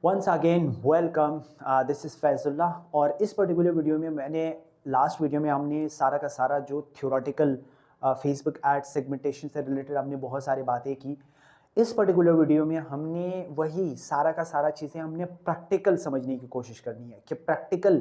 Once again welcome, this is Faizullah. और इस particular video में मैंने लास्ट वीडियो में हमने सारा का सारा जो थ्योरेटिकल फेसबुक एड सेगमेंटेशन से रिलेटेड हमने बहुत सारी बातें की। इस पर्टिकुलर वीडियो में हमने वही सारा का सारा चीज़ें हमने प्रैक्टिकल समझने की कोशिश करनी है कि प्रैक्टिकल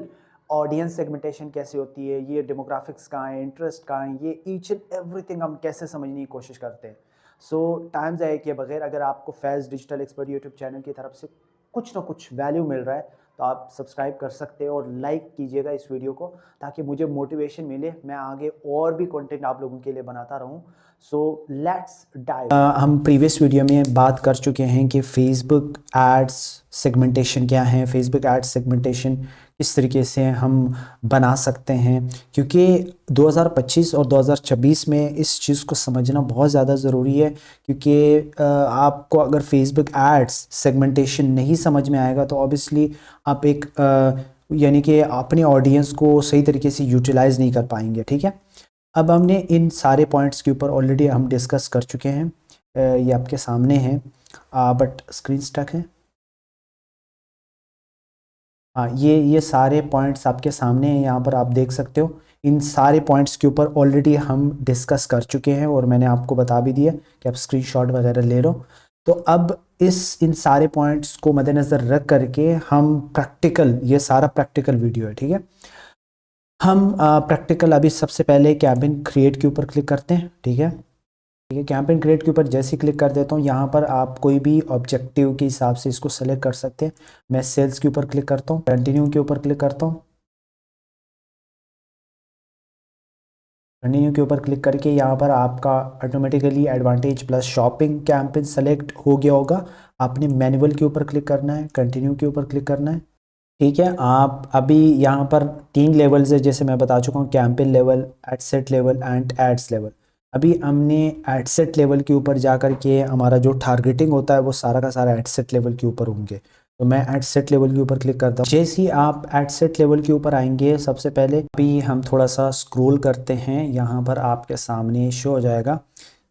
ऑडियंस सेगमेंटेशन कैसे होती है, ये डेमोग्राफिक्स कहाँ है, इंटरेस्ट कहाँ है, ये ईच एंड एवरीथिंग हम कैसे समझने की कोशिश करते हैं। सो टाइम ज़ाया किए बगैर अगर आपको फैज़ डिजिटल एक्सपर्ट यूट्यूब चैनल की तरफ से कुछ ना कुछ वैल्यू मिल रहा है तो आप सब्सक्राइब कर सकते हैं और लाइक कीजिएगा इस वीडियो को, ताकि मुझे मोटिवेशन मिले, मैं आगे और भी कंटेंट आप लोगों के लिए बनाता रहूं। So let's dive. हम प्रीवियस वीडियो में बात कर चुके हैं कि फेसबुक एड्स सेगमेंटेशन क्या है, फेसबुक एड्स सेगमेंटेशन किस तरीके से हम बना सकते हैं, क्योंकि 2025 और 2026 में इस चीज़ को समझना बहुत ज़्यादा ज़रूरी है। क्योंकि आपको अगर फेसबुक एड्स सेगमेंटेशन नहीं समझ में आएगा तो ऑब्वियसली आप एक यानी कि अपने ऑडियंस को सही तरीके से यूटिलाइज नहीं कर पाएंगे। ठीक है, अब हमने इन सारे पॉइंट्स के ऊपर ऑलरेडी हम डिस्कस कर चुके हैं। ये आपके सामने है, बट स्क्रीन स्टक है। हाँ, ये सारे पॉइंट्स आपके सामने हैं, यहाँ पर आप देख सकते हो। इन सारे पॉइंट्स के ऊपर ऑलरेडी हम डिस्कस कर चुके हैं और मैंने आपको बता भी दिया कि आप स्क्रीनशॉट वगैरह ले लो। तो अब इन सारे पॉइंट्स को मद्देनज़र रख करके हम प्रैक्टिकल, ये सारा प्रैक्टिकल वीडियो है, ठीक है। हम प्रैक्टिकल अभी सबसे पहले कैबिन क्रिएट के ऊपर क्लिक करते हैं, ठीक है। ठीक है, कैंपेन क्रिएट के ऊपर जैसे ही क्लिक कर देता हूँ, यहाँ पर आप कोई भी ऑब्जेक्टिव के हिसाब से इसको सेलेक्ट कर सकते हैं। मैं सेल्स के ऊपर क्लिक करता हूँ, कंटिन्यू के ऊपर क्लिक करता हूँ। कंटिन्यू के ऊपर क्लिक करके यहाँ पर आपका automatically advantage plus shopping campaign select हो गया होगा। आपने मैनुअल के ऊपर क्लिक करना है, कंटिन्यू के ऊपर क्लिक करना है। ठीक है, आप अभी यहाँ पर 3 लेवल्स है, जैसे मैं बता चुका हूँ, campaign level, ad set level and ads level. अभी हमने एडसेट लेवल के ऊपर जा कर के हमारा जो टारगेटिंग होता है वो सारा का सारा एडसेट लेवल के ऊपर होंगे। तो मैं एडसेट लेवल के ऊपर क्लिक करता हूँ। जैसे ही आप एडसेट लेवल के ऊपर आएंगे, सबसे पहले अभी हम थोड़ा सा स्क्रॉल करते हैं, यहाँ पर आपके सामने शो हो जाएगा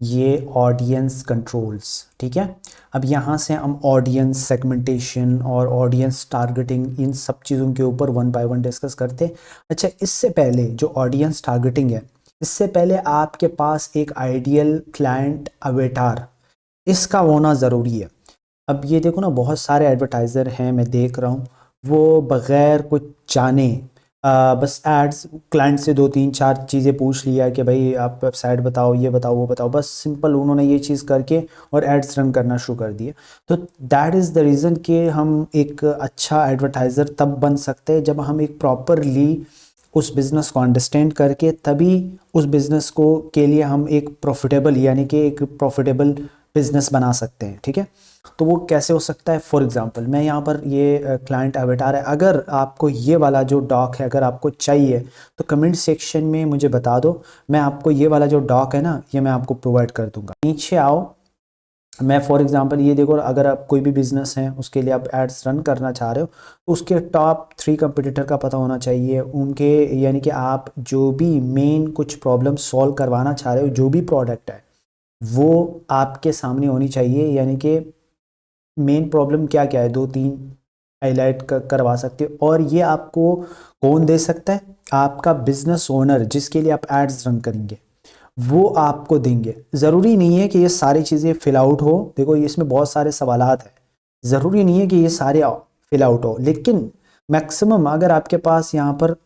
ये ऑडियंस कंट्रोल्स। ठीक है, अब यहाँ से हम ऑडियंस सेगमेंटेशन और ऑडियंस टारगेटिंग इन सब चीज़ों के ऊपर वन बाय वन डिस्कस करते हैं। अच्छा, इससे पहले जो ऑडियंस टारगेटिंग है, इससे पहले आपके पास एक आइडियल क्लाइंट अवेटार इसका होना ज़रूरी है। अब ये देखो ना, बहुत सारे एडवर्टाइज़र हैं, मैं देख रहा हूँ, वो बग़ैर कुछ जाने बस एड्स, क्लाइंट से 2 3 4 चीज़ें पूछ लिया कि भाई आप वेबसाइट बताओ, ये बताओ, वो बताओ, बस सिंपल उन्होंने ये चीज़ करके और एड्स रन करना शुरू कर दिए। तो दैट इज़ द रीज़न कि हम एक अच्छा एडवर्टाइज़र तब बन सकते हैं जब हम एक प्रॉपरली उस बिज़नेस को अंडरस्टैंड करके, तभी उस बिज़नेस को के लिए हम एक प्रॉफिटेबल, यानी कि एक प्रॉफिटेबल बिज़नेस बना सकते हैं। ठीक है, तो वो कैसे हो सकता है? फॉर एग्जांपल, मैं यहाँ पर ये क्लाइंट अवेटार है, अगर आपको ये वाला जो डॉक है अगर आपको चाहिए तो कमेंट सेक्शन में मुझे बता दो, मैं आपको ये वाला जो डॉक है ना, ये मैं आपको प्रोवाइड कर दूंगा। नीचे आओ, मैं फॉर एग्जांपल ये देखो, अगर आप कोई भी बिजनेस है उसके लिए आप एड्स रन करना चाह रहे हो तो उसके टॉप 3 कंपटीटर का पता होना चाहिए उनके, यानी कि आप जो भी मेन कुछ प्रॉब्लम सॉल्व करवाना चाह रहे हो, जो भी प्रोडक्ट है वो आपके सामने होनी चाहिए। यानी कि मेन प्रॉब्लम क्या क्या है, 2 3 हाईलाइट करवा सकते हो। और ये आपको कौन दे सकता है? आपका बिजनेस ओनर, जिसके लिए आप एड्स रन करेंगे, वो आपको देंगे। ज़रूरी नहीं है कि ये सारी चीज़ें फिल आउट हो, देखो इसमें बहुत सारे सवालात हैं, ज़रूरी नहीं है कि ये सारे फिल आउट हो, लेकिन मैक्सिमम अगर आपके पास यहाँ पर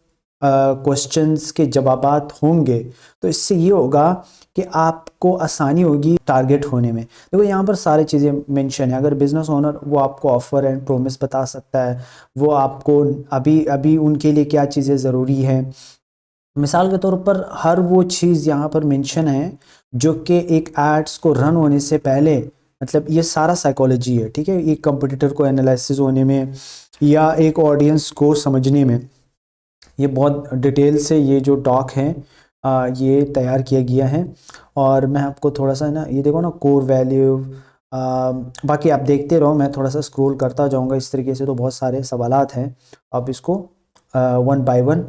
क्वेश्चंस के जवाबात होंगे तो इससे ये होगा कि आपको आसानी होगी टारगेट होने में। देखो यहाँ पर सारी चीज़ें मेंशन है, अगर बिजनेस ओनर वो आपको ऑफर एंड प्रोमिस बता सकता है, वो आपको अभी अभी उनके लिए क्या चीज़ें ज़रूरी है। मिसाल के तौर पर हर वो चीज़ यहाँ पर मेंशन है जो कि एक एड्स को रन होने से पहले, मतलब ये सारा साइकोलॉजी है। ठीक है, एक कंपटीटर को एनालिसिस होने में या एक ऑडियंस को समझने में, ये बहुत डिटेल से ये जो डॉक है ये तैयार किया गया है। और मैं आपको थोड़ा सा ना, ये देखो ना, कोर वैल्यू, बाकी आप देखते रहो, मैं थोड़ा सा स्क्रॉल करता जाऊंगा इस तरीके से। तो बहुत सारे सवालात हैं, आप इसको वन बाय वन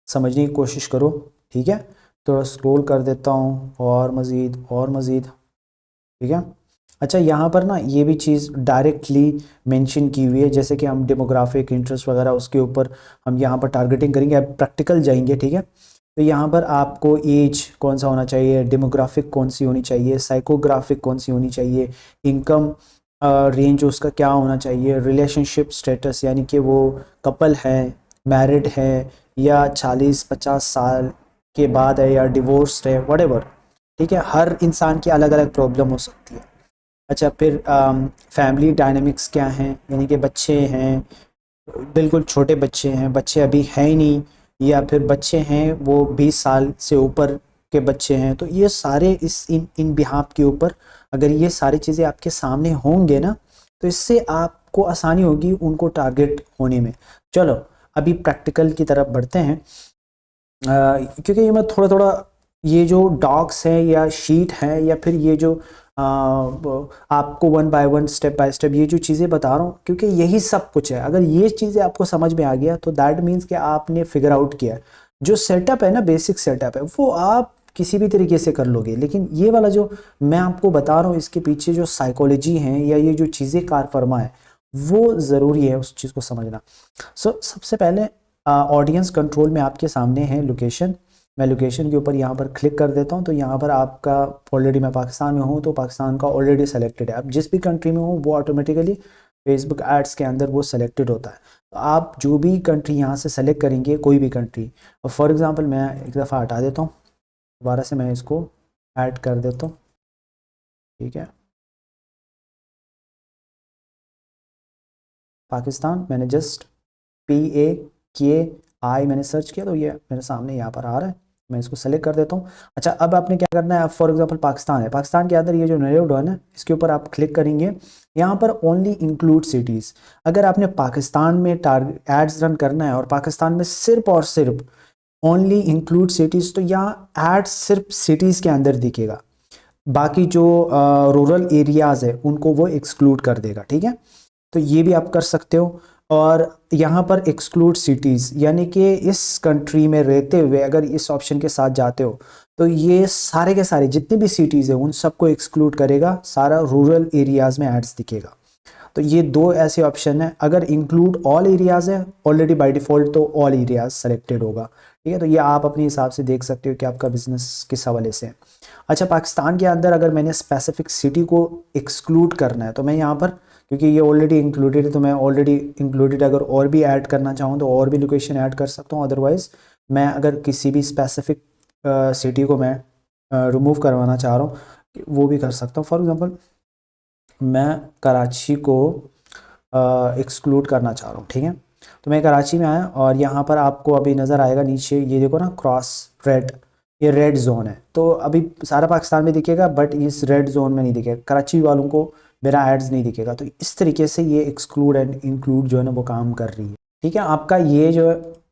समझने की कोशिश करो। ठीक है, तो स्क्रॉल कर देता हूँ और मज़ीद और मज़ीद। ठीक है, अच्छा यहाँ पर ना ये भी चीज़ डायरेक्टली मेंशन की हुई है, जैसे कि हम डेमोग्राफिक इंटरेस्ट वगैरह उसके ऊपर हम यहाँ पर टारगेटिंग करेंगे, अब प्रैक्टिकल जाएंगे, ठीक है। तो यहाँ पर आपको एज कौन सा होना चाहिए, डेमोग्राफिक कौन सी होनी चाहिए, साइकोग्राफिक कौन सी होनी चाहिए, इनकम रेंज उसका क्या होना चाहिए, रिलेशनशिप स्टेटस यानी कि वो कपल है, मैरिड है, या 40-50 साल के बाद है, या डिवोर्स्ड है, वटेवर, ठीक है। हर इंसान की अलग अलग प्रॉब्लम हो सकती है। अच्छा फिर फैमिली डायनामिक्स क्या हैं, यानी कि बच्चे हैं, बिल्कुल छोटे बच्चे हैं, बच्चे अभी हैं ही नहीं, या फिर बच्चे हैं वो 20 साल से ऊपर के बच्चे हैं, तो ये सारे इस इन इन बिहाफ के ऊपर अगर ये सारी चीज़ें आपके सामने होंगे ना, तो इससे आपको आसानी होगी उनको टारगेट होने में। चलो अभी प्रैक्टिकल की तरफ बढ़ते हैं। क्योंकि ये मैं थोड़ा थोड़ा ये जो डॉक्स है या शीट है या फिर ये जो आपको one by one step by step ये जो चीज़ें बता रहा हूँ, क्योंकि यही सब कुछ है। अगर ये चीज़ें आपको समझ में आ गया तो दैट मीन्स कि आपने फिगर आउट किया है। जो सेटअप है ना, बेसिक सेटअप है, वो आप किसी भी तरीके से कर लोगे, लेकिन ये वाला जो मैं आपको बता रहा हूँ इसके पीछे जो साइकोलॉजी है या ये जो चीज़ें कार फरमा है, वो ज़रूरी है उस चीज़ को समझना। सबसे पहले ऑडियंस कंट्रोल में आपके सामने है लोकेशन। मैं लोकेशन के ऊपर यहाँ पर क्लिक कर देता हूँ, तो यहाँ पर आपका ऑलरेडी मैं पाकिस्तान में हूँ तो पाकिस्तान का ऑलरेडी सेलेक्टेड है। अब जिस भी कंट्री में हो वो ऑटोमेटिकली फेसबुक एड्स के अंदर वो सेलेक्टेड होता है। तो आप जो भी कंट्री यहाँ से सेलेक्ट करेंगे, कोई भी कंट्री, और फॉर एग्ज़ाम्पल मैं एक दफ़ा हटा देता हूँ, दोबारा से मैं इसको ऐड कर देता हूँ, ठीक है। पाकिस्तान मैंने जस्ट PAKI मैंने सर्च किया तो ये मेरे सामने यहाँ पर आ रहा है, मैं इसको सेलेक्ट कर देता हूँ। अच्छा अब आपने क्या करना है, अब फॉर एग्जांपल पाकिस्तान है, पाकिस्तान के अंदर ये जो नरेटिव है ना, इसके ऊपर आप क्लिक करेंगे, यहाँ पर ओनली इंक्लूड सिटीज़। अगर आपने पाकिस्तान में टारगेट एड्स रन करना है और पाकिस्तान में सिर्फ और सिर्फ ओनली इंक्लूड सिटीज़, तो यहाँ एड्स सिर्फ सिटीज़ के अंदर दिखेगा, बाकी जो रूरल एरियाज़ है उनको वो एक्सक्लूड कर देगा, ठीक है। तो ये भी आप कर सकते हो। और यहाँ पर एक्सक्लूड सिटीज़ यानी कि इस कंट्री में रहते हुए अगर इस ऑप्शन के साथ जाते हो तो ये सारे के सारे जितने भी सिटीज़ हैं उन सबको एक्सक्लूड करेगा, सारा रूरल एरियाज़ में एड्स दिखेगा। तो ये दो ऐसे ऑप्शन है। अगर इंक्लूड ऑल एरियाज़ है ऑलरेडी बाय डिफ़ॉल्ट तो ऑल एरियाज़ सेलेक्टेड होगा, ठीक है। तो ये आप अपने हिसाब से देख सकते हो कि आपका बिजनेस किस हवाले से है। अच्छा पाकिस्तान के अंदर अगर मैंने स्पेसिफिक सिटी को एक्सक्लूड करना है तो मैं यहाँ पर, क्योंकि ये ऑलरेडी इंक्लूडेड है तो मैं ऑलरेडी इंक्लूडेड, अगर और भी ऐड करना चाहूँ तो और भी लोकेशन ऐड कर सकता हूँ। अदरवाइज़ मैं अगर किसी भी स्पेसिफिक सिटी को मैं रिमूव करवाना चाह रहा हूँ वो भी कर सकता हूँ। फॉर एग्ज़ाम्पल मैं कराची को एक्सक्लूड करना चाह रहा हूँ, ठीक है। तो मैं कराची में आया और यहाँ पर आपको अभी नज़र आएगा नीचे, ये देखो ना क्रॉस रेड, ये रेड जोन है। तो अभी सारा पाकिस्तान में दिखेगा बट इस रेड जोन में नहीं दिखेगा, कराची वालों को मेरा एड्स नहीं दिखेगा। तो इस तरीके से ये एक्सक्लूड एंड इंक्लूड जो है ना वो काम कर रही है, ठीक है। आपका ये जो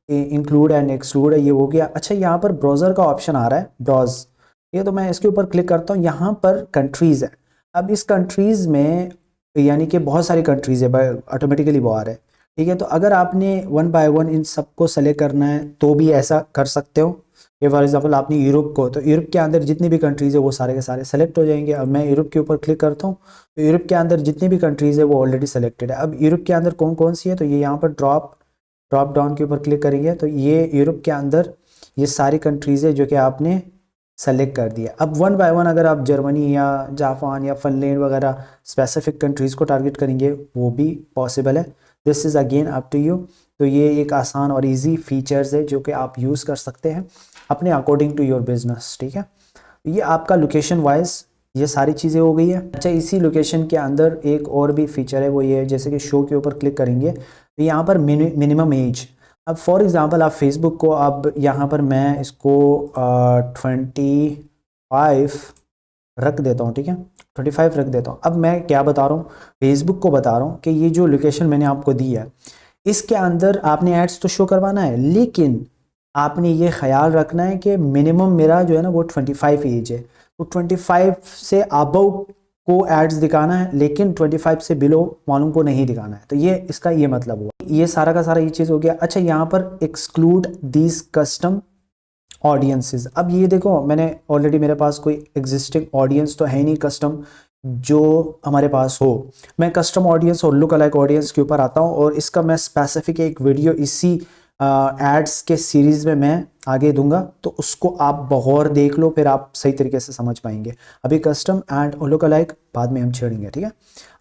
इंक्लूड एंड एक्सक्लूड है ये हो गया। अच्छा यहाँ पर ब्राउज़र का ऑप्शन आ रहा है, ब्राउज, ये तो मैं इसके ऊपर क्लिक करता हूँ, यहाँ पर कंट्रीज़ है। अब इस कंट्रीज़ में यानी कि बहुत सारी कंट्रीज़ है, ऑटोमेटिकली वो आ रहा है, ठीक है। तो अगर आपने वन बाय वन इन सबको सेलेक्ट करना है तो भी ऐसा कर सकते हो। ये फॉर एग्जांपल आपने यूरोप को, तो यूरोप के अंदर जितनी भी कंट्रीज़ है वो सारे के सारे सेलेक्ट हो जाएंगे। अब मैं यूरोप के ऊपर क्लिक करता हूँ तो यूरोप के अंदर जितनी भी कंट्रीज़ है वो ऑलरेडी सेलेक्टेड है। अब यूरोप के अंदर कौन कौन सी है, तो ये यहाँ पर ड्रॉप डाउन के ऊपर क्लिक करेंगे तो ये यूरोप के अंदर ये सारी कंट्रीज़ है जो कि आपने सेलेक्ट कर दिया। अब वन बाय वन अगर आप जर्मनी या जापान या फिनलैंड वगैरह स्पेसिफिक कंट्रीज़ को टारगेट करेंगे वो भी पॉसिबल है। This is again up to you. तो ये एक आसान और इजी फीचर्स है जो कि आप यूज़ कर सकते हैं अपने अकॉर्डिंग टू योर बिजनेस, ठीक है। ये आपका लोकेशन वाइज ये सारी चीज़ें हो गई है। अच्छा इसी लोकेशन के अंदर एक और भी फीचर है, वो ये है जैसे कि शो के ऊपर क्लिक करेंगे तो यहाँ पर मिनिमम एज, अब फॉर एग्ज़ाम्पल आप फेसबुक को, अब यहाँ पर मैं इसको 25 रख देता हूँ, ठीक है, 25 रख देता हूँ। अब मैं क्या बता रहा हूँ, फेसबुक को बता रहा हूँ कि ये जो लोकेशन मैंने आपको दी है इसके अंदर आपने एड्स तो शो करवाना है, लेकिन आपने ये ख्याल रखना है कि मिनिमम मेरा जो है ना वो 25 एज है, तो 25 से अबव को एड्स दिखाना है, लेकिन 25 से बिलो वालों को नहीं दिखाना है। तो ये इसका ये मतलब हुआ, ये सारा का सारा ये चीज़ हो गया। अच्छा यहाँ पर एक्सक्लूड दीज कस्टम ऑडियंसेस, अब ये देखो मैंने ऑलरेडी मेरे पास कोई एग्जिस्टिंग ऑडियंस तो है नहीं कस्टम, जो हमारे पास हो। मैं कस्टम ऑडियंस और लुक अलाइक ऑडियंस के ऊपर आता हूँ और इसका मैं स्पेसिफिक एक वीडियो इसी एड्स के सीरीज में मैं आगे दूंगा, तो उसको आप बगौर देख लो, फिर आप सही तरीके से समझ पाएंगे। अभी कस्टम एंड और लुक अलाइक बाद में हम छेड़ेंगे, ठीक है।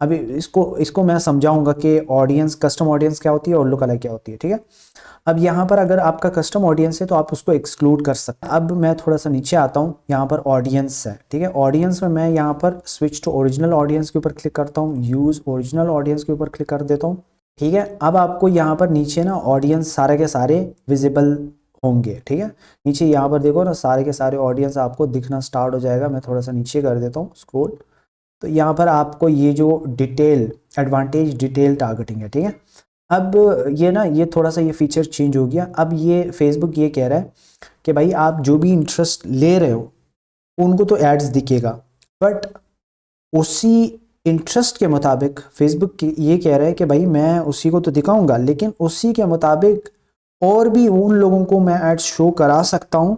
अभी इसको इसको मैं समझाऊंगा कि ऑडियंस, कस्टम ऑडियंस क्या होती है और लुक अलाइक क्या होती है, ठीक है। अब यहाँ पर अगर आपका कस्टम ऑडियंस है तो आप उसको एक्सक्लूड कर सकते हैं। अब मैं थोड़ा सा नीचे आता हूँ, यहाँ पर ऑडियंस है, ठीक है। ऑडियंस में मैं यहाँ पर स्विच टू ओरिजिनल ऑडियंस के ऊपर क्लिक करता हूँ, यूज़ ओरिजिनल ऑडियंस के ऊपर क्लिक कर देता हूँ, ठीक है। अब आपको यहाँ पर नीचे ना ऑडियंस सारे के सारे विजिबल होंगे, ठीक है। नीचे यहाँ पर देखो ना, सारे के सारे ऑडियंस आपको दिखना स्टार्ट हो जाएगा। मैं थोड़ा सा नीचे कर देता हूँ स्क्रॉल, तो यहाँ पर आपको ये जो डिटेल एडवांटेज डिटेल टारगेटिंग है, ठीक है। अब ये ना, ये थोड़ा सा ये फीचर चेंज हो गया। अब ये फेसबुक ये कह रहा है कि भाई आप जो भी इंटरेस्ट ले रहे हो उनको तो एड्स दिखेगा, बट उसी इंटरेस्ट के मुताबिक फेसबुक ये कह रहा है कि भाई मैं उसी को तो दिखाऊंगा, लेकिन उसी के मुताबिक और भी उन लोगों को मैं एड्स शो करा सकता हूँ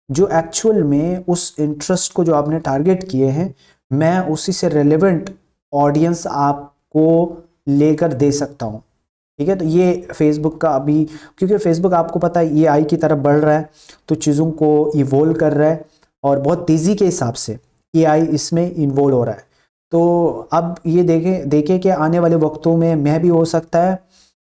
जो एक्चुअल में उस इंटरेस्ट को जो आपने टारगेट किए हैं, मैं उसी से रेलेवेंट ऑडियंस आपको लेकर दे सकता हूँ, ठीक है। तो ये फेसबुक का अभी, क्योंकि फेसबुक आपको पता है ये आई की तरफ बढ़ रहा है, तो चीज़ों को इवोल्व कर रहा है और बहुत तेज़ी के हिसाब से एआई इसमें इन्वॉल्व हो रहा है। तो अब ये देखें कि आने वाले वक्तों में मैं भी हो सकता है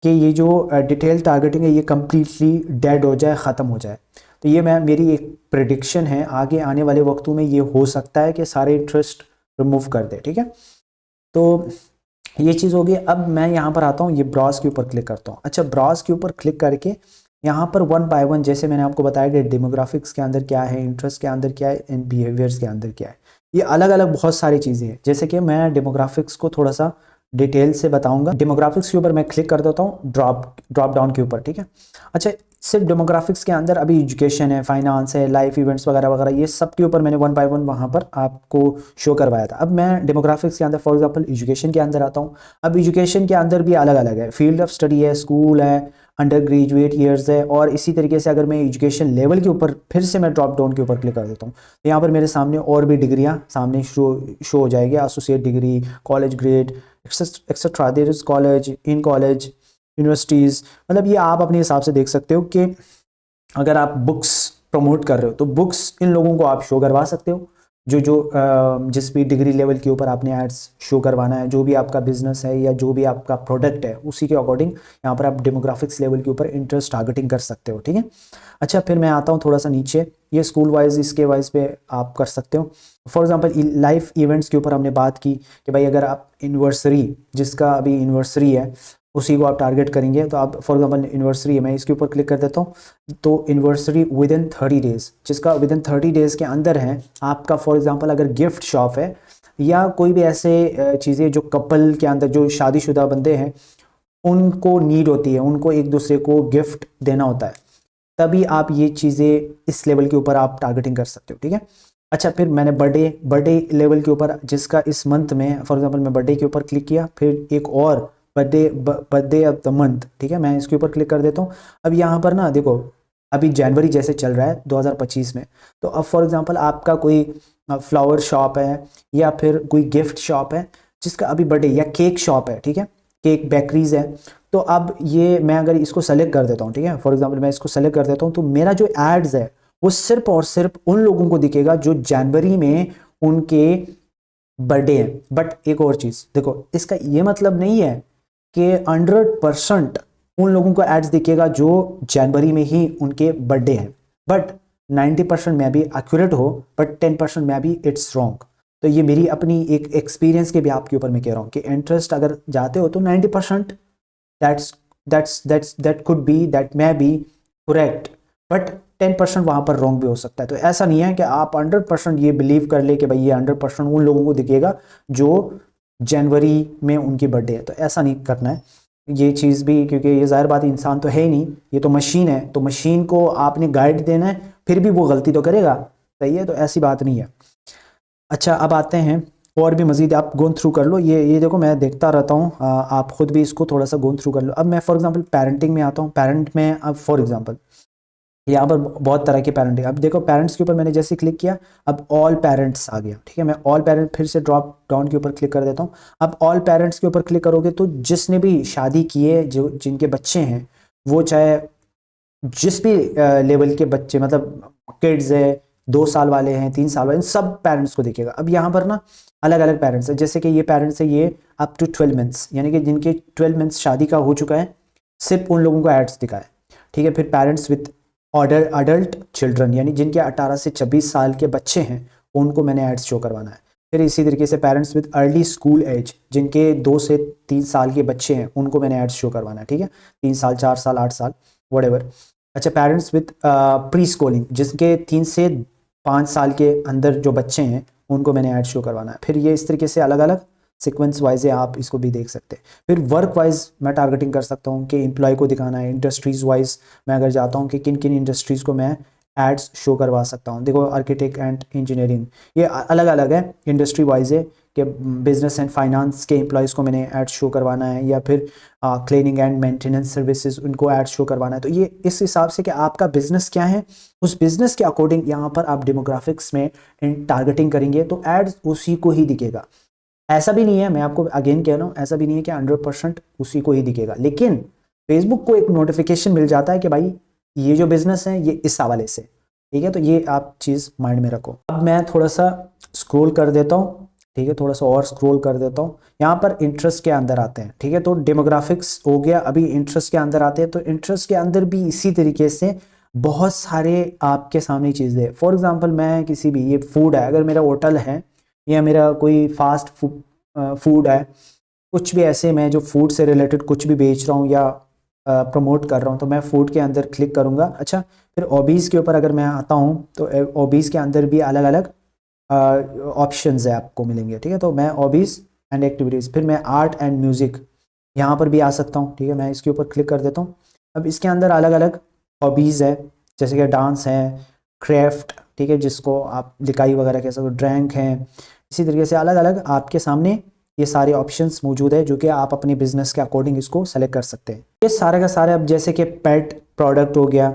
कि ये जो डिटेल टारगेटिंग है ये कम्प्लीटली डेड हो जाए, ख़त्म हो जाए। तो ये मेरी एक प्रिडिक्शन है, आगे आने वाले वक्तों में ये हो सकता है कि सारे इंटरेस्ट रिमूव कर दे, ठीक है। तो ये चीज़ होगी। अब मैं यहाँ पर आता हूँ, ये ब्राउज के ऊपर क्लिक करता हूँ। अच्छा, ब्राउज के ऊपर क्लिक करके यहाँ पर वन बाय वन, जैसे मैंने आपको बताया कि डेमोग्राफिक्स के अंदर क्या है, इंटरेस्ट के अंदर क्या है, इन बिहेवियर्स के अंदर क्या है, ये अलग अलग बहुत सारी चीज़ें हैं। जैसे कि मैं डेमोग्राफिक्स को थोड़ा सा डिटेल से बताऊंगा। डेमोग्राफिक्स के ऊपर मैं क्लिक कर देता हूँ, ड्रॉप डाउन के ऊपर, ठीक है। अच्छा, सिर्फ डेमोग्राफिक्स के अंदर अभी एजुकेशन है, फाइनेंस है, लाइफ इवेंट्स वगैरह वगैरह, ये सब के ऊपर मैंने वन बाय वन वहाँ पर आपको शो करवाया था। अब मैं डेमोग्राफिक्स के अंदर फॉर एग्जांपल एजुकेशन के अंदर आता हूँ। अब एजुकेशन के अंदर भी अलग अलग है, फील्ड ऑफ स्टडी है, स्कूल है, अंडर ग्रेजुएट ईयर्स है, और इसी तरीके से अगर मैं एजुकेशन लेवल के ऊपर फिर से मैं ड्रॉप डाउन के ऊपर क्लिक कर देता हूँ, तो यहाँ पर मेरे सामने और भी डिग्रियाँ सामने शो हो जाएगी, associate degree, college grade, etcetera. There is college, in college, universities, मतलब ये आप अपने हिसाब से देख सकते हो कि अगर आप बुक्स प्रमोट कर रहे हो तो बुक्स इन लोगों को आप शो करवा सकते हो, जिस भी डिग्री लेवल के ऊपर आपने एड्स शो करवाना है, जो भी आपका बिजनेस है या जो भी आपका प्रोडक्ट है, उसी के अकॉर्डिंग यहाँ पर आप डेमोग्राफिक्स लेवल के ऊपर इंटरेस्ट टारगेटिंग कर सकते हो, ठीक है। अच्छा, फिर मैं आता हूँ थोड़ा सा नीचे, ये स्कूल वाइज इसके वाइज पे आप कर सकते हो। फॉर एग्जांपल लाइफ इवेंट्स के ऊपर हमने बात की कि भाई अगर आप एनिवर्सरी, जिसका अभी एनिवर्सरी है उसी को आप टारगेट करेंगे, तो आप फॉर एग्जांपल एनिवर्सरी है, मैं इसके ऊपर क्लिक कर देता हूँ, तो एनिवर्सरी विद इन 30 डेज, जिसका विद इन 30 डेज के अंदर है आपका। फॉर एग्जांपल अगर गिफ्ट शॉप है या कोई भी ऐसे चीज़ें जो कपल के अंदर, जो शादीशुदा बंदे हैं उनको नीड होती है, उनको एक दूसरे को गिफ्ट देना होता है, तभी आप ये चीज़ें इस लेवल के ऊपर आप टारगेटिंग कर सकते हो, ठीक है। अच्छा, फिर मैंने बर्थडे लेवल के ऊपर, जिसका इस मंथ में फॉर एग्जांपल मैं बर्थडे के ऊपर क्लिक किया, फिर एक और बर्थडे ऑफ द मंथ, ठीक है, मैं इसके ऊपर क्लिक कर देता हूँ। अब यहाँ पर ना देखो, अभी जनवरी जैसे चल रहा है 2025 में, तो अब फॉर एग्जांपल आपका कोई फ्लावर शॉप है या फिर कोई गिफ्ट शॉप है जिसका अभी बर्थडे, या केक शॉप है, ठीक है, केक बेकरीज है, तो अब ये मैं अगर इसको सेलेक्ट कर देता हूँ, ठीक है, फॉर एग्जांपल मैं इसको सेलेक्ट कर देता हूँ, तो मेरा जो एड्स है वो सिर्फ और सिर्फ उन लोगों को दिखेगा जो जनवरी में उनके बर्थडे है। बट एक और चीज़ देखो, इसका ये मतलब नहीं है कि 100% उन लोगों को एड्स दिखेगा जो जनवरी में ही उनके बर्थडे हैं, बट 90% में भी एक्यूरेट हो, बट 10% में भी इट्स रॉन्ग। तो ये मेरी अपनी एक एक्सपीरियंस के भी आपके ऊपर मैं कह रहा हूँ कि इंटरेस्ट अगर जाते हो तो 90% that's that could be, that may be correct, but 10% वहाँ पर रॉन्ग भी हो सकता है। तो ऐसा नहीं है कि आप 100% ये बिलीव कर ले कि भाई ये 100% उन लोगों को दिखेगा जो जनवरी में उनकी बर्थडे है, तो ऐसा नहीं करना है ये चीज़ भी, क्योंकि ये ज़ाहिर बात है, इंसान तो है ही नहीं, ये तो मशीन है, तो मशीन को आपने गाइड देना है, फिर भी वो गलती तो करेगा, सही है, तो ऐसी बात नहीं है। अच्छा, अब आते हैं और भी मज़ीद आप गोन थ्रू कर लो, ये देखो मैं देखता रहता हूँ, आप ख़ुद भी इसको थोड़ा सा गोन थ्रू कर लो। अब मैं फॉर एग्जांपल पेरेंटिंग में आता हूँ, पेरेंट में अब फॉर एग्जांपल यहाँ पर बहुत तरह के पेरेंटिंग। अब देखो पेरेंट्स के ऊपर मैंने जैसे क्लिक किया, अब ऑल पेरेंट्स आ गया, ठीक है। मैं ऑल पेरेंट फिर से ड्रॉप डाउन के ऊपर क्लिक कर देता हूँ। अब ऑल पेरेंट्स के ऊपर क्लिक करोगे तो जिसने भी शादी की है, जो जिनके बच्चे हैं, वो चाहे जिस भी लेवल के बच्चे, मतलब किड्स है, 2 साल वाले हैं, 3 साल वाले, इन सब पेरेंट्स को दिखेगा। अब यहाँ पर ना अलग अलग पेरेंट्स है, जैसे कि ये पेरेंट्स है, ये अप टू 12 मंथ्स, यानी कि जिनके 12 मंथ्स शादी का हो चुका है, सिर्फ उन लोगों को एड्स दिखाए, ठीक है। फिर parents with order adult children, यानी जिनके 18 से 26 साल के बच्चे हैं, उनको मैंने एड्स शो करवाना है। फिर इसी तरीके से parents with early school age, जिनके 2 से 3 साल के बच्चे हैं, उनको मैंने एड्स शो करवाना है, ठीक है। 3 साल, 4 साल, 8 साल, वट। अच्छा, पेरेंट्स विथ प्री स्कूलिंग, जिसके 3 से 5 साल के अंदर जो बच्चे हैं, उनको मैंने ऐड शो करवाना है। फिर ये इस तरीके से अलग अलग सीक्वेंस वाइज है, आप इसको भी देख सकते हैं। फिर वर्क वाइज मैं टारगेटिंग कर सकता हूँ कि एम्प्लॉय को दिखाना है। इंडस्ट्रीज वाइज मैं अगर जाता हूँ कि किन किन इंडस्ट्रीज़ को मैं एड्स शो करवा सकता हूँ। देखो आर्किटेक्ट एंड इंजीनियरिंग, ये अलग अलग है, इंडस्ट्री वाइज है कि बिजनेस एंड फाइनेंस के एम्प्लॉयज़ को मैंने एड शो करवाना है, या फिर क्लीनिंग एंड मेंटेनेंस सर्विसेज, उनको एड शो करवाना है। तो ये इस हिसाब से कि आपका बिजनेस क्या है, उस बिजनेस के अकॉर्डिंग यहाँ पर आप डेमोग्राफिक्स में टारगेटिंग करेंगे तो एड्स उसी को ही दिखेगा। ऐसा भी नहीं है, मैं आपको अगेन कह रहा हूँ, ऐसा भी नहीं है कि 100% उसी को ही दिखेगा, लेकिन फेसबुक को एक नोटिफिकेशन मिल जाता है कि भाई ये जो बिजनेस है ये इस हवाले से, ठीक है। तो ये आप चीज़ माइंड में रखो। अब मैं थोड़ा सा स्क्रॉल कर देता हूँ, ठीक है, थोड़ा सा और स्क्रॉल कर देता हूँ। यहाँ पर इंटरेस्ट के अंदर आते हैं, ठीक है। तो डेमोग्राफिक्स हो गया, अभी इंटरेस्ट के अंदर आते हैं। तो इंटरेस्ट के अंदर भी इसी तरीके से बहुत सारे आपके सामने चीज़ें, फॉर एग्जांपल मैं किसी भी, ये फूड है, अगर मेरा होटल है या मेरा कोई फास्ट फूड है, कुछ भी ऐसे मैं जो फूड से रिलेटेड कुछ भी बेच रहा हूँ या प्रमोट कर रहा हूँ, तो मैं फूड के अंदर क्लिक करूँगा। अच्छा, फिर हॉबीज़ के ऊपर अगर मैं आता हूँ तो हॉबीज़ के अंदर भी अलग अलग ऑप्शंस है आपको मिलेंगे, ठीक है। तो मैं हॉबीज़ एंड एक्टिविटीज़, फिर मैं आर्ट एंड म्यूज़िक यहाँ पर भी आ सकता हूँ, ठीक है। मैं इसके ऊपर क्लिक कर देता हूँ। अब इसके अंदर अलग अलग हॉबीज़ है, जैसे कि डांस है, क्राफ्ट, ठीक है, जिसको आप लिखाई वगैरह कह सकते हो, ड्राइंग है। इसी तरीके से अलग अलग आपके सामने ये सारे ऑप्शंस मौजूद है, जो कि आप अपने बिजनेस के अकॉर्डिंग इसको सेलेक्ट कर सकते हैं। ये सारे का सारे, अब जैसे कि पेट प्रोडक्ट हो गया,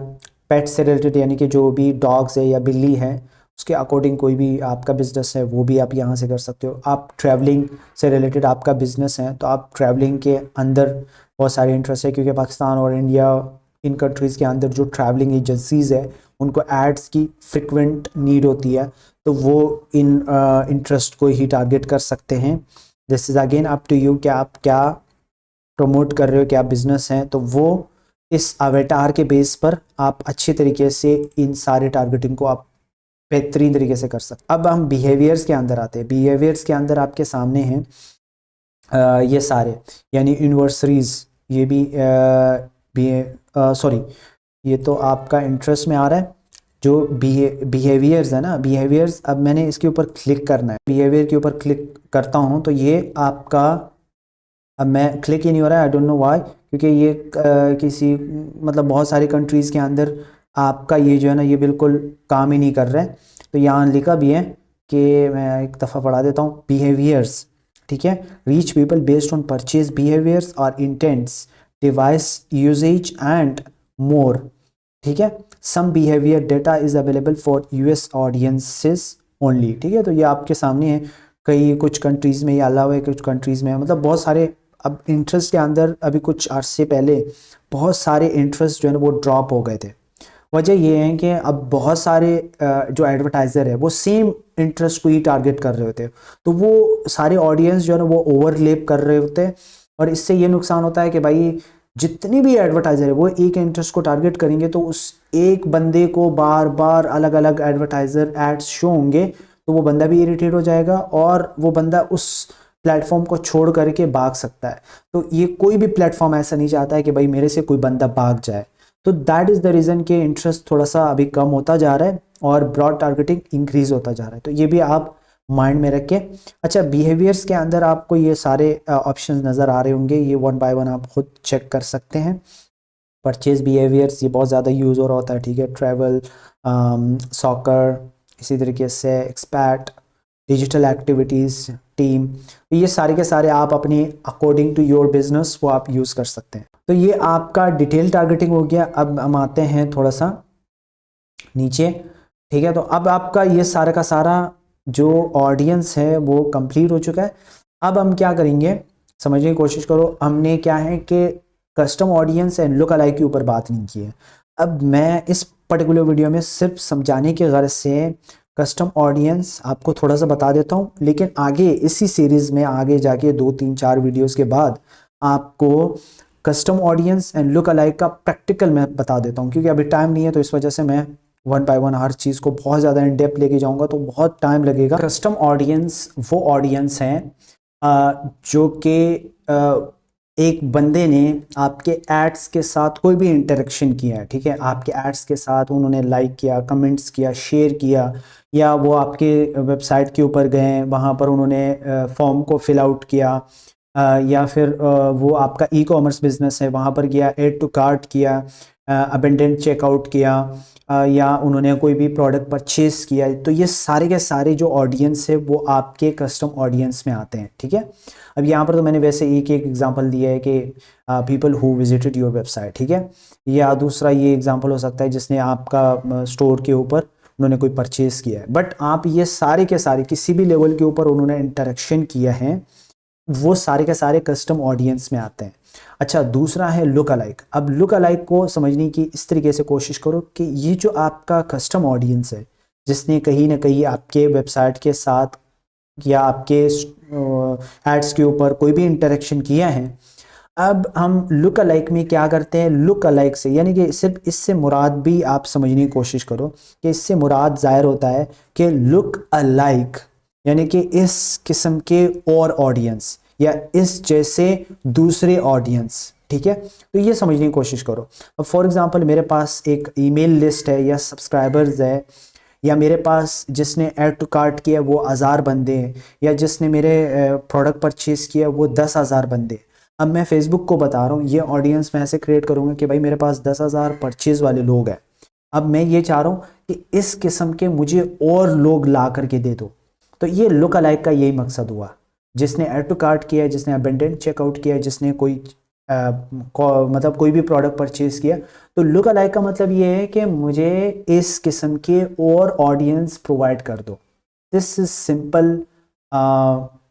पेट से रिलेटेड, यानी कि जो भी डॉग्स है या बिल्ली है, उसके अकॉर्डिंग कोई भी आपका बिजनेस है वो भी आप यहाँ से कर सकते हो। आप ट्रैवलिंग से रिलेटेड आपका बिजनेस है, तो आप ट्रैवलिंग के अंदर बहुत सारे इंटरेस्ट है, क्योंकि पाकिस्तान और इंडिया, इन कंट्रीज़ के अंदर जो ट्रैवलिंग एजेंसीज़ है, उनको एड्स की फ्रिक्वेंट नीड होती है, तो वो इन इंटरेस्ट को ही टारगेट कर सकते हैं। This is again up to you कि आप क्या प्रमोट कर रहे हो, क्या बिजनेस है, तो वो इस अवेटार के बेस पर आप अच्छे तरीके से इन सारे टारगेटिंग को आप बेहतरीन तरीके से कर सकते। अब हम बिहेवियर्स के अंदर आते हैं। बिहेवियर्स के अंदर आपके सामने हैं ये सारे, यानी यूनिवर्सरीज, ये भी सॉरी, ये तो आपका इंटरेस्ट में आ रहा है। जो बिहेवियर्स है ना, बिहेवियर्स, अब मैंने इसके ऊपर क्लिक करना है, बिहेवियर के ऊपर क्लिक करता हूँ तो ये आपका, अब मैं क्लिक ही नहीं हो रहा है, आई डोंट नो व्हाई, क्योंकि ये किसी, मतलब बहुत सारी कंट्रीज़ के अंदर आपका ये जो है ना, ये बिल्कुल काम ही नहीं कर रहा है। तो यहाँ लिखा भी है कि, मैं एक दफ़ा पढ़ा देता हूँ, बिहेवियर्स, ठीक है, reach people based on purchase behaviours और intents, device usage and more, ठीक है। Some behaviour data is available for US audiences only, ठीक है। तो ये आपके सामने है, कई कुछ कंट्रीज़ में ये अलाउ है, कुछ कंट्रीज़ में, मतलब बहुत सारे। अब इंटरेस्ट के अंदर अभी कुछ अरसे पहले बहुत सारे इंटरेस्ट जो है ना वो ड्रॉप हो गए थे। वजह ये है कि अब बहुत सारे जो एडवर्टाइज़र है वो सेम इंटरेस्ट को ही टारगेट कर रहे होते हैं, तो वो सारे ऑडियंस जो है ना वो ओवरलेप कर रहे होते हैं, और इससे ये नुकसान होता है कि भाई जितनी भी एडवर्टाइज़र है वो एक इंटरेस्ट को टारगेट करेंगे, तो उस एक बंदे को बार बार अलग अलग एडवर्टाइज़र एड्स शो होंगे, तो वो बंदा भी इरिटेट हो जाएगा और वो बंदा उस प्लेटफॉर्म को छोड़ करके भाग सकता है। तो ये कोई भी प्लेटफॉर्म ऐसा नहीं चाहता है कि भाई मेरे से कोई बंदा भाग जाए। तो दैट इज़ द रीज़न कि इंटरेस्ट थोड़ा सा अभी कम होता जा रहा है और ब्रॉड टारगेटिंग इंक्रीज होता जा रहा है, तो ये भी आप माइंड में रख के। अच्छा, बिहेवियर्स के अंदर आपको ये सारे ऑप्शंस नज़र आ रहे होंगे, ये वन बाय वन आप खुद चेक कर सकते हैं। परचेज बिहेवियर्स ये बहुत ज़्यादा यूज़ हो रहा होता है, ठीक है, ट्रैवल, सॉकर, इसी तरीके से एक्सपैट, डिजिटल एक्टिविटीज़, टीम, ये सारे के सारे आप अपने अकॉर्डिंग टू योर बिजनेस वो आप यूज़ कर सकते हैं। तो ये आपका डिटेल टारगेटिंग हो गया। अब हम आते हैं थोड़ा सा नीचे। ठीक है, तो अब आपका ये सारा का सारा जो ऑडियंस है वो कंप्लीट हो चुका है। अब हम क्या करेंगे, समझने की कोशिश करो। हमने क्या है कि custom audience and look alike के ऊपर बात नहीं की है। अब मैं इस पर्टिकुलर वीडियो में सिर्फ समझाने की गर्ज से कस्टम ऑडियंस आपको थोड़ा सा बता देता हूँ, लेकिन आगे इसी सीरीज में आगे जाके 2 3 4 वीडियोस के बाद आपको custom audience and look alike का प्रैक्टिकल मैं बता देता हूँ, क्योंकि अभी टाइम नहीं है, तो इस वजह से मैं वन बाय वन हर चीज़ को बहुत ज़्यादा इन डेप्थ लेके जाऊंगा तो बहुत टाइम लगेगा। कस्टम ऑडियंस वो ऑडियंस हैं जो कि एक बंदे ने आपके एड्स के साथ कोई भी इंटरेक्शन किया है, ठीक है, आपके एड्स के साथ उन्होंने लाइक किया, कमेंट्स किया, शेयर किया, या वो आपके वेबसाइट के ऊपर गए, वहाँ पर उन्होंने फॉर्म को फिल आउट किया, या फिर वो आपका ई कॉमर्स बिजनेस है वहाँ पर गया, ऐड टू कार्ट किया, अबेंडेंट चेकआउट किया, या उन्होंने कोई भी प्रोडक्ट परचेज किया। तो ये सारे के सारे जो ऑडियंस है वो आपके कस्टम ऑडियंस में आते हैं। ठीक है, अब यहाँ पर तो मैंने वैसे एक एक एग्जांपल दिया है कि people who visited your website, ठीक है, या दूसरा ये एग्जांपल हो सकता है जिसने आपका स्टोर के ऊपर उन्होंने कोई परचेज किया है। बट आप ये सारे के सारे किसी भी लेवल के ऊपर उन्होंने इंटरेक्शन किया है, वो सारे के सारे कस्टम ऑडियंस में आते हैं। अच्छा, दूसरा है लुक अलाइक। अब लुक अलाइक को समझने की इस तरीके से कोशिश करो कि ये जो आपका कस्टम ऑडियंस है जिसने कहीं ना कहीं आपके वेबसाइट के साथ या आपके एड्स के ऊपर कोई भी इंटरेक्शन किया है, अब हम लुक अलाइक में क्या करते हैं, लुक अलाइक से यानी कि सिर्फ इससे मुराद भी आप समझने की कोशिश करो कि इससे मुराद जाहिर होता है कि लुक अलाइक यानी कि इस किस्म के और ऑडियंस या इस जैसे दूसरे ऑडियंस। ठीक है, तो ये समझने की कोशिश करो। अब फॉर एग्जांपल मेरे पास एक ईमेल लिस्ट है या सब्सक्राइबर्स है, या मेरे पास जिसने ऐड टू कार्ट किया वो 1000 बंदे हैं, या जिसने मेरे प्रोडक्ट परचेज किया वो 10,000 बंदे। अब मैं फेसबुक को बता रहा हूँ ये ऑडियंस मैं ऐसे क्रिएट करूँगा कि भाई मेरे पास 10,000 परचेज वाले लोग हैं। अब मैं ये चाह रहा हूँ कि इस किस्म के मुझे और लोग ला करके दे दो। तो ये लुक अलाइक का यही मकसद हुआ, जिसने ऐड टू कार्ट किया, जिसने अबेंडेंट चेकआउट किया, जिसने कोई मतलब कोई भी प्रोडक्ट परचेज किया। तो लुक अलाइक का मतलब ये है कि मुझे इस किस्म के और ऑडियंस प्रोवाइड कर दो। This is simple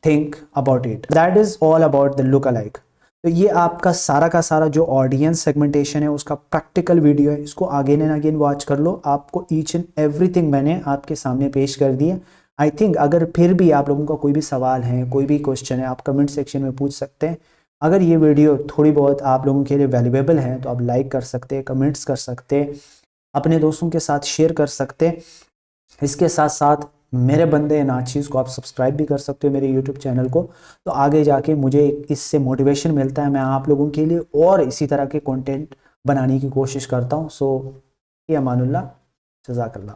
think about it, that is all about the look alike. तो ये आपका सारा का सारा जो ऑडियंस सेगमेंटेशन है उसका प्रैक्टिकल वीडियो है, इसको अगेन एंड अगेन वॉच कर लो। आपको ईच एंड एवरीथिंग मैंने आपके सामने पेश कर दिया। आई थिंक अगर फिर भी आप लोगों का कोई भी सवाल है, कोई भी क्वेश्चन है, आप कमेंट सेक्शन में पूछ सकते हैं। अगर ये वीडियो थोड़ी बहुत आप लोगों के लिए वैल्यूएबल है तो आप लाइक कर सकते हैं, कमेंट्स कर सकते हैं, अपने दोस्तों के साथ शेयर कर सकते हैं। इसके साथ साथ मेरे बंदे नाचीज़ को आप सब्सक्राइब भी कर सकते हो, मेरे यूट्यूब चैनल को। तो आगे जाके मुझे इससे मोटिवेशन मिलता है, मैं आप लोगों के लिए और इसी तरह के कंटेंट बनाने की कोशिश करता हूँ। सो ये अमानुल्लाह, जज़ाकल्लाह।